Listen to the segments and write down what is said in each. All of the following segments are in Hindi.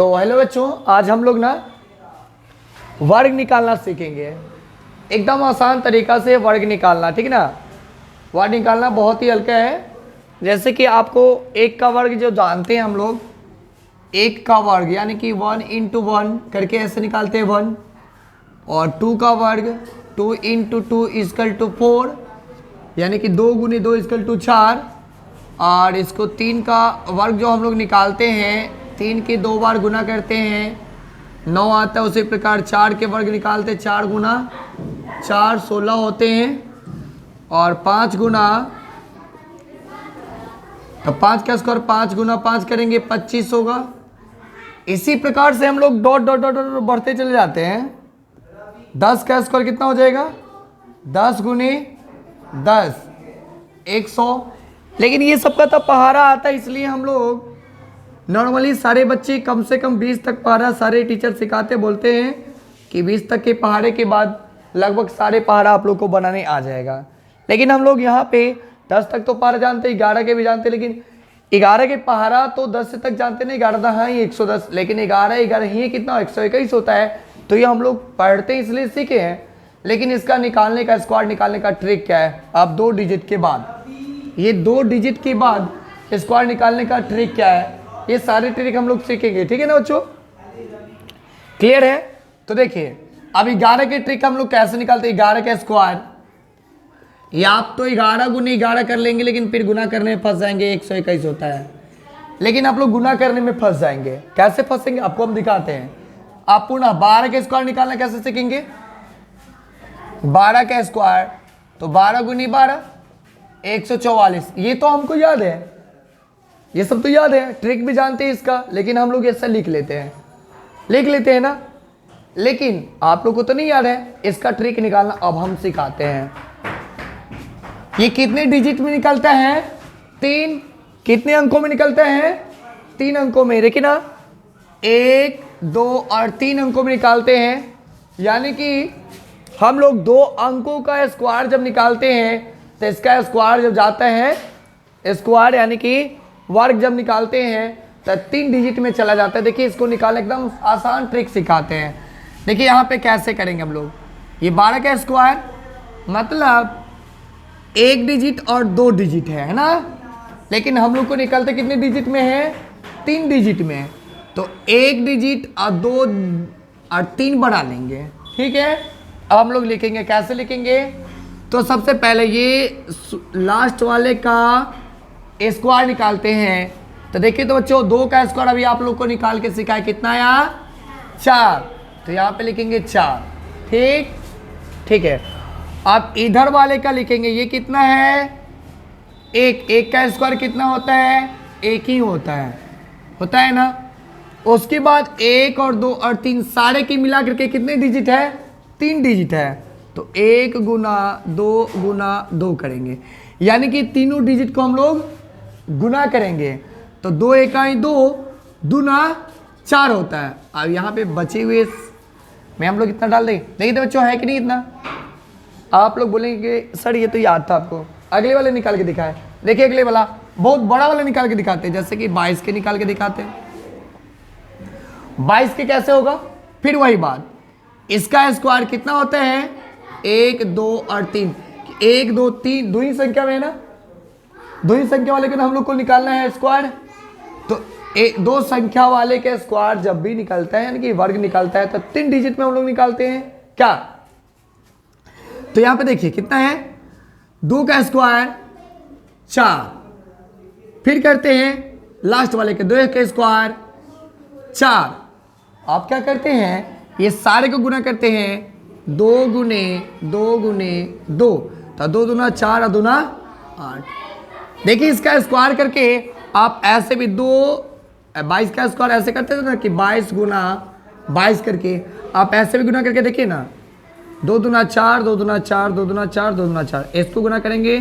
तो हेलो बच्चों, आज हम लोग ना वर्ग निकालना सीखेंगे। एकदम आसान तरीका से वर्ग निकालना, ठीक है ना। वर्ग निकालना बहुत ही हल्का है। जैसे कि आपको एक का वर्ग जो जानते हैं हम लोग, एक का वर्ग यानी कि 1 × 1 करके ऐसे निकालते हैं 1, और 2 का वर्ग 2 × 2 = 4 यानी कि 2 × 2 = 4। और इसको 3 का वर्ग जो हम लोग निकालते हैं, 3 के 2 बार गुना करते हैं 9 आता है। उसी प्रकार 4 के वर्ग निकालते हैं, 4 × 4 16 होते हैं। और 5 गुना, तो 5 का स्क्वायर 5 × 5 करेंगे 25 होगा। इसी प्रकार से हम लोग डॉट डॉट डॉट डॉट बढ़ते चले जाते हैं। 10 का स्क्वायर कितना हो जाएगा? 10 × 10 100। लेकिन ये सबका तो पहाड़ा आता है, इसलिए हम लोग नॉर्मली सारे बच्चे कम से कम 20 तक पहाड़ा सारे टीचर सिखाते, बोलते हैं कि 20 तक के पहाड़े के बाद लगभग सारे पहाड़ा आप लोग को बनाने आ जाएगा। लेकिन हम लोग यहाँ पे 10 तक तो पहाड़ा जानते हैं, 11 के भी जानते हैं, लेकिन 11 के पहाड़ा तो 10 से तक जानते नहीं। 11 हाँ ही 110, लेकिन 11 ही कितना 121 होता है। तो ये हम लोग पढ़ते हैं इसलिए सीखे हैं। लेकिन इसका निकालने का, स्क्वायर निकालने का ट्रिक क्या है? अब 2 डिजिट के बाद, ये 2 डिजिट के बाद स्क्वायर निकालने का ट्रिक क्या है, ये सारे ट्रिक हम लोग सीखेंगे, ठीक है ना बच्चों। क्लियर है? तो देखिए अब 11 के ट्रिक हम लोग कैसे निकालते हैं। 11 का स्क्वायर, ये आप तो 11 × 11 कर लेंगे, लेकिन फिर गुना करने में फंस जाएंगे, 121 होता है। लेकिन आप लोग गुना करने में फंस जाएंगे। कैसे फंसेंगे आपको हम दिखाते हैं। आप पुनः 12 के स्क्वायर निकालना कैसे सीखेंगे। 12 का स्क्वायर तो 12 × 12 144। ये तो हमको याद है, ये सब तो याद है, ट्रिक भी जानते हैं इसका, लेकिन हम लोग ऐसा लिख लेते हैं ना। लेकिन आप लोग को तो नहीं याद है, इसका ट्रिक निकालना अब हम सिखाते हैं। ये कितने डिजिट में निकलता है? 3। कितने अंकों में निकलता है? 3 अंकों में। देखिए ना, 1 2 और 3 अंकों में निकालते हैं। यानी कि हम लोग 2 अंकों का स्क्वायर जब निकालते हैं तो इसका स्क्वायर जब जाता है, स्क्वायर यानी कि वर्ग जब निकालते हैं तो 3 डिजिट में चला जाता है। देखिए इसको निकालने एकदम आसान ट्रिक सिखाते हैं। देखिए यहाँ पे कैसे करेंगे हम लोग। ये 12 का स्क्वायर मतलब 1 डिजिट और 2 डिजिट है ना। लेकिन हम लोग को निकालते कितने डिजिट में है? 3 डिजिट में। तो 1 डिजिट और 2 और 3 बढ़ा लेंगे, ठीक है। अब हम लोग लिखेंगे, कैसे लिखेंगे? तो सबसे पहले ये लास्ट वाले का स्क्वायर निकालते हैं। तो देखिए तो बच्चों 2 का स्क्वायर अभी आप लोग को निकाल के सिखाया, कितना आया? 4। तो यहाँ पे लिखेंगे 4, ठीक है। अब इधर वाले का लिखेंगे, ये कितना है? 1। 1 का स्क्वायर कितना होता है? 1 ही होता है ना। उसके बाद 1 और 2 और 3 सारे की मिला करके कितने डिजिट है? 3 डिजिट है। तो 1 × 2 × 2 करेंगे, यानी कि तीनों डिजिट को हम लोग गुना करेंगे। तो 2 × 1 2 दूना 4 होता है। अब यहाँ पे बचे हुए में हम लोग इतना डाल देंगे। देखिए तो बच्चों है कि नहीं इतना? आप लोग बोलेंगे सर ये तो याद था आपको, अगले वाले निकाल के दिखाए। देखिए अगले वाला बहुत बड़ा वाला निकाल के दिखाते हैं, जैसे कि 22 के निकाल के दिखाते हैं। 22 के कैसे होगा? फिर वही बात, इसका स्क्वायर कितना होता है? 1 2 और 3। 1 2 3 दो ही संख्या में है ना, दो ही संख्या वाले का हम लोग को निकालना है स्क्वायर। तो 2 संख्या वाले के स्क्वायर जब भी निकलता है, यानी कि वर्ग निकलता है, तो 3 डिजिट में हम लोग निकालते हैं क्या। तो यहां पे देखिए कितना है? 2 का स्क्वायर 4। फिर करते हैं लास्ट वाले के 2 का स्क्वायर 4। आप क्या करते हैं? ये सारे को गुना करते हैं, 2 × 2 × 2। तो 2 दूना 4 और दूना 8। देखिए इसका स्क्वायर करके आप ऐसे भी 22 का स्क्वायर ऐसे करते थे ना कि 22 × 22 करके आप ऐसे भी गुना करके देखिए ना। 2 दूना 4 2 दूना 4 2 दूना 4 2 दूना 4, इसको गुना करेंगे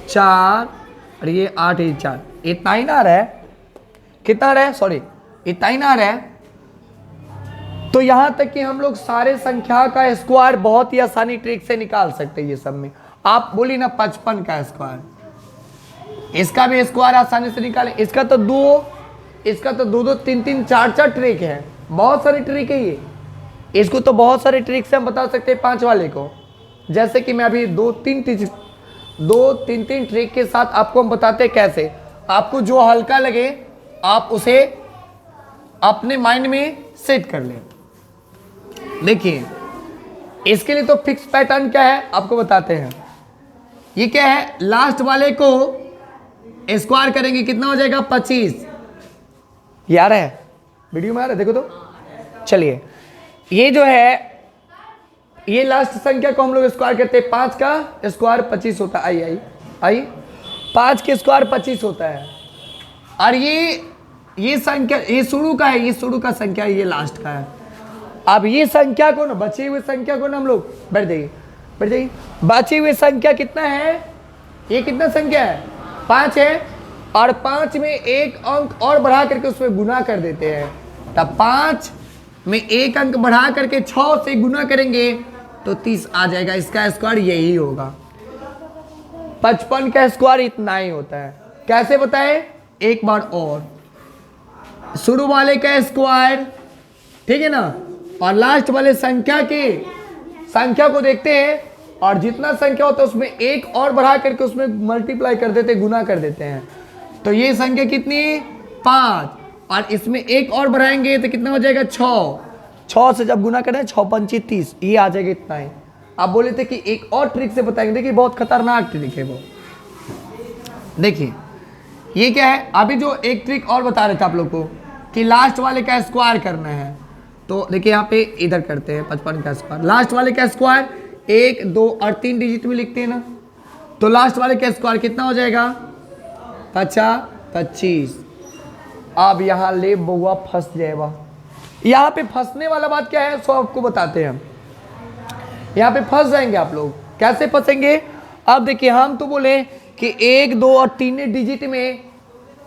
4 और ये 8 ये 4, इतना ही ना आ रहा है। कितना आ रहा है? सॉरी, इतना ही ना आ रहा है। तो यहां तक कि हम लोग सारे संख्या का स्क्वायर बहुत ही आसानी ट्रिक से निकाल सकते हैं। ये सब में आप बोली ना 55 का स्क्वायर, इसका भी स्क्वायर आसानी से निकालें। इसका तो 2 इसका तो 2-2, 3-3, 4-4 ट्रिक है, बहुत सारी ट्रिक है ये। इसको तो बहुत सारे ट्रिक से हम बता सकते हैं 5 वाले को। जैसे कि मैं अभी 2-3 ट्रिक के साथ आपको हम बताते हैं कैसे। आपको जो हल्का लगे आप उसे अपने माइंड में सेट कर लें। देखिए इसके लिए तो फिक्स पैटर्न क्या है आपको बताते हैं। ये क्या है, लास्ट वाले को स्क्वायर करेंगे, कितना हो जाएगा 25। यार है वीडियो में आ रहा है, देखो तो। चलिए ये जो है, ये लास्ट संख्या को हम लोग स्क्वायर करते हैं। 5 का स्क्वायर 25 होता है। आई 5 के स्क्वायर 25 होता है। और ये संख्या, ये शुरू का है, ये शुरू का संख्या, ये लास्ट का है। अब ये संख्या को ना, बची हुई संख्या को ना हम लोग बैठ जाइए बची हुई संख्या कितना है, ये कितना संख्या है 5 है। और 5 में एक अंक और बढ़ा करके उसमें गुना कर देते हैं। तब 5 में एक अंक बढ़ा करके 6 से गुना करेंगे तो 30 आ जाएगा। इसका स्क्वायर यही होगा। 55 का स्क्वायर इतना ही होता है। कैसे बताएं, एक बार और, शुरू वाले का स्क्वायर, ठीक है ना, और लास्ट वाले संख्या को देखते हैं, और जितना संख्या होता है उसमें एक और बढ़ा करके उसमें मल्टीप्लाई कर देते, गुना कर देते हैं। तो ये संख्या कितनी 5, और इसमें एक और बढ़ाएंगे तो कितना हो जाएगा 6 से जब गुना करें 6 पंची 30, ये आ जाएगा इतना ही। आप बोले थे कि एक और ट्रिक से बताएंगे, देखिए बहुत खतरनाक ट्रिक है वो। देखिए ये क्या है, अभी जो एक ट्रिक और बता रहे थे आप लोग को कि लास्ट वाले का स्क्वायर करना है। तो देखिए यहाँ पे इधर करते हैं 55 का स्क्वायर, लास्ट वाले का स्क्वायर 1, 2 और 3 डिजिट में लिखते हैं ना। तो लास्ट वाले का स्क्वायर कितना हो जाएगा 25। अब यहाँ ले बउआ फंस जाएगा। यहाँ पे फंसने वाला बात क्या है सो आपको बताते हैं हम। यहाँ पे फंस जाएंगे आप लोग। कैसे फंसेंगे, अब देखिए हम तो बोले कि 1, 2 और 3 डिजिट में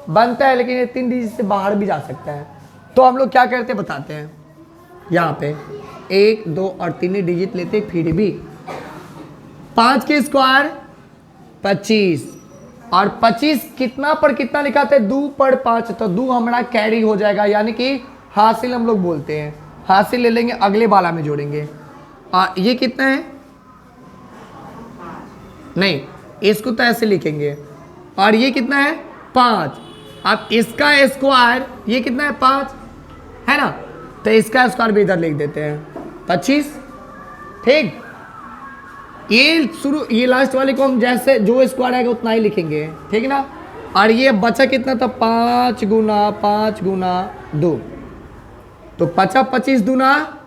बनता है, लेकिन ये 3 डिजिट से बाहर भी जा सकता है। तो हम लोग क्या करते बताते हैं। यहाँ पे 1, 2 और 3 डिजिट लेते, फिर भी 5 के स्क्वायर 25, और 25 कितना पर कितना लिखाते हैं 2 पर 5, तो 2 हमारा कैरी हो जाएगा, यानी कि हासिल हम लोग बोलते हैं। हासिल ले लेंगे, अगले वाला में जोड़ेंगे। ये कितना है, नहीं इसको तो ऐसे लिखेंगे, और ये कितना है 5। अब इसका स्क्वायर ये कितना है 5 है ना, तो इसका स्क्वायर भी इधर लिख देते हैं 25। ठीक, ये लास्ट वाले को हम जैसे जो स्क्वायर आएगा उतना ही लिखेंगे, ठीक ना। और ये बचा कितना था 5 गुना 5 गुना 2, तो 25 दूना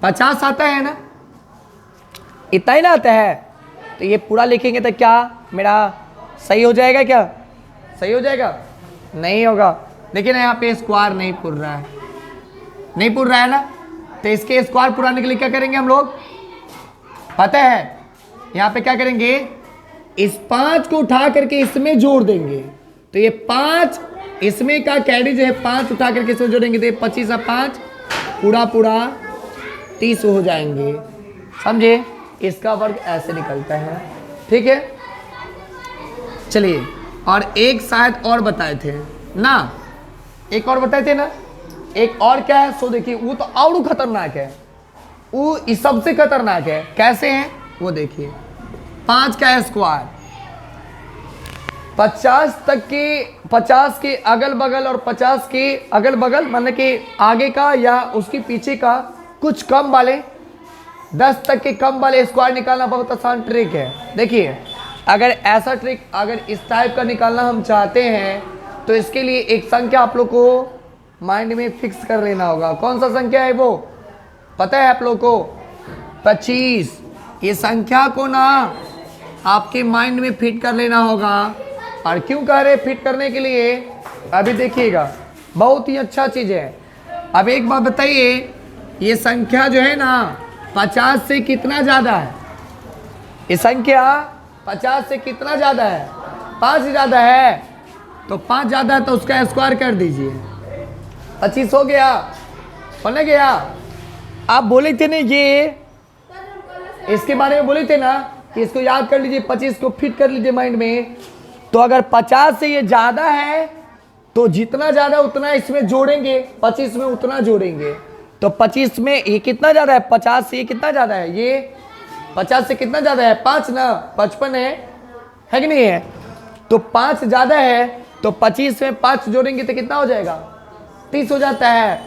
50 आता है ना, इतना ही ना आता है। तो ये पूरा लिखेंगे तो क्या मेरा सही हो जाएगा, क्या सही हो जाएगा, नहीं होगा। लेकिन यहाँ पे स्क्वायर नहीं पुर रहा है, नहीं पुर रहा है ना, तो इसके स्क्वायर पुराने के लिए क्या करेंगे हम लोग पता है, यहाँ पे क्या करेंगे, इस 5 को उठा करके इसमें जोड़ देंगे। तो ये 5 इसमें का कैरी जो है 5 उठा करके इसमें जोड़ेंगे, तो 25 और 5 पूरा 30 हो जाएंगे। समझे, इसका वर्ग ऐसे निकलता है। ठीक है, चलिए, और एक शायद और बताए थे ना, एक और बताए थे ना, एक और क्या है सो देखिए, वो तो और खतरनाक है, वो इस सबसे खतरनाक है। कैसे है वो देखिए, 5 का स्क्वायर 50 के अगल बगल और 50 के अगल बगल, मतलब कि आगे का या उसके पीछे का कुछ कम वाले 10 तक के कम वाले स्क्वायर निकालना बहुत आसान ट्रिक है। देखिए, अगर ऐसा ट्रिक अगर इस टाइप का निकालना हम चाहते हैं तो इसके लिए एक संख्या आप लोग को माइंड में फिक्स कर लेना होगा। कौन सा संख्या है वो पता है आप लोग को, 25। ये संख्या को ना आपके माइंड में फिट कर लेना होगा। और क्यों कह रहे फिट करने के लिए, अभी देखिएगा, बहुत ही अच्छा चीज़ है। अब एक बात बताइए, ये संख्या जो है ना 50 से कितना ज़्यादा है, ये संख्या 50 से कितना ज़्यादा है, 5 ज़्यादा है। तो 5 ज़्यादा है तो उसका स्क्वायर कर दीजिए, 25 हो गया, बन गया। आप बोले थे ना ये, इसके बारे में बोले थे ना कि इसको याद कर लीजिए, 25 को फिट कर लीजिए माइंड में। तो अगर 50 से ये ज़्यादा है तो जितना ज़्यादा उतना इसमें जोड़ेंगे, 25 में उतना जोड़ेंगे। तो 25 में ये कितना ज़्यादा है, 50 से ये कितना ज़्यादा है, ये 50 से कितना ज़्यादा है, 5 ना, 55 है कि नहीं है। तो 5 ज़्यादा है, तो 25 में 5 जोड़ेंगे तो कितना हो जाएगा, 30 हो जाता है।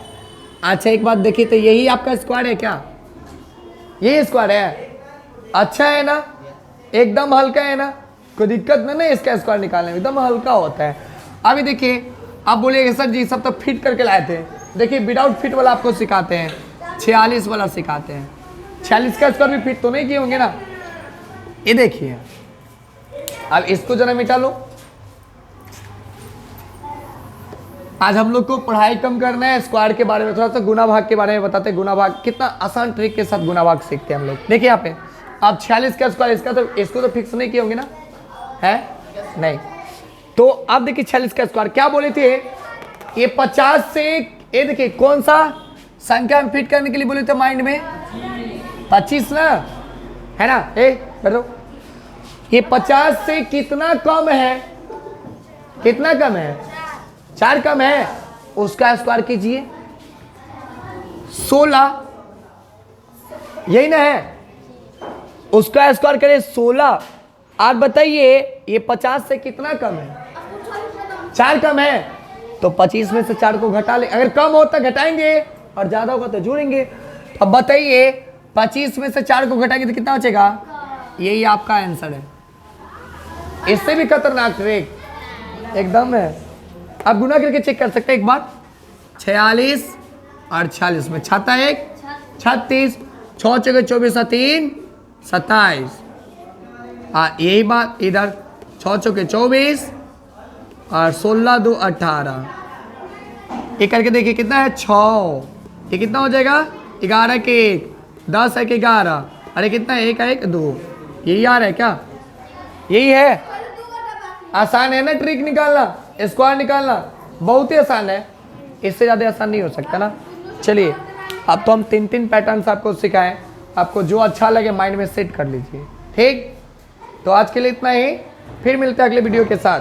अच्छा एक बात देखिए, तो यही आपका स्क्वायर है क्या, यही स्क्वायर है, अच्छा है ना, एकदम हल्का है ना, कोई दिक्कत नहीं इसका स्क्वायर निकालने में, एकदम हल्का होता है। अभी देखिए आप बोलिएगा सर जी सब तो फिट करके लाए थे, देखिए विदाउट फिट वाला आपको सिखाते हैं, 46 वाला सिखाते हैं। 46 का स्क्वायर भी फिट तो नहीं किए होंगे ना। ये देखिए अब इसको जरा मिटा लो। आज हम लोग को पढ़ाई कम करना है, स्क्वायर के बारे में थोड़ा सा गुना भाग के बारे में बताते हैं। गुना भाग कितना आसान ट्रिक के साथ गुना भाग सीखते हैं हम लोग। देखिए यहाँ पे अब 46 का स्क्वायर, इसको तो फिक्स नहीं किए होंगे ना, है नहीं। तो अब देखिए 46 का स्क्वायर क्या बोले थे, ये 50 से, ये देखिए कौन सा संख्या में फिट करने के लिए बोले थे माइंड में, 25 ना, है ना। बैठो, ये 50 से कितना कम है, कितना कम है, 4 कम है, उसका स्क्वायर कीजिए 16, यही ना है, उसका स्क्वायर करें 16। आप बताइए ये 50 से कितना कम है, 4 कम है, तो 25 में से 4 को घटा ले, अगर कम हो तो घटाएंगे और ज्यादा होगा तो जोड़ेंगे। अब बताइए 25 में से 4 को घटाएंगे तो कितना बचेगा, यही आपका आंसर है। इससे भी खतरनाक ट्रिक एकदम है। आप गुना करके चेक कर सकते हैं एक बार, 46 और 46 में 6 1 36, 6 चौके 24 3 27। यही बात इधर 6 चौके 24 और 16 2 18। ये करके देखिए कितना है 6, ये कितना हो जाएगा 11 के 1, 10 1 11, अरे कितना है 1 1 2, यही आ रहा है क्या, यही है। आसान है ना ट्रिक निकालना, स्क्वायर निकालना बहुत ही आसान है, इससे ज़्यादा आसान नहीं हो सकता ना। चलिए अब तो हम 3 पैटर्न्स आपको सिखाएं, आपको जो अच्छा लगे माइंड में सेट कर लीजिए, ठीक। तो आज के लिए इतना ही, फिर मिलते हैं अगले वीडियो के साथ।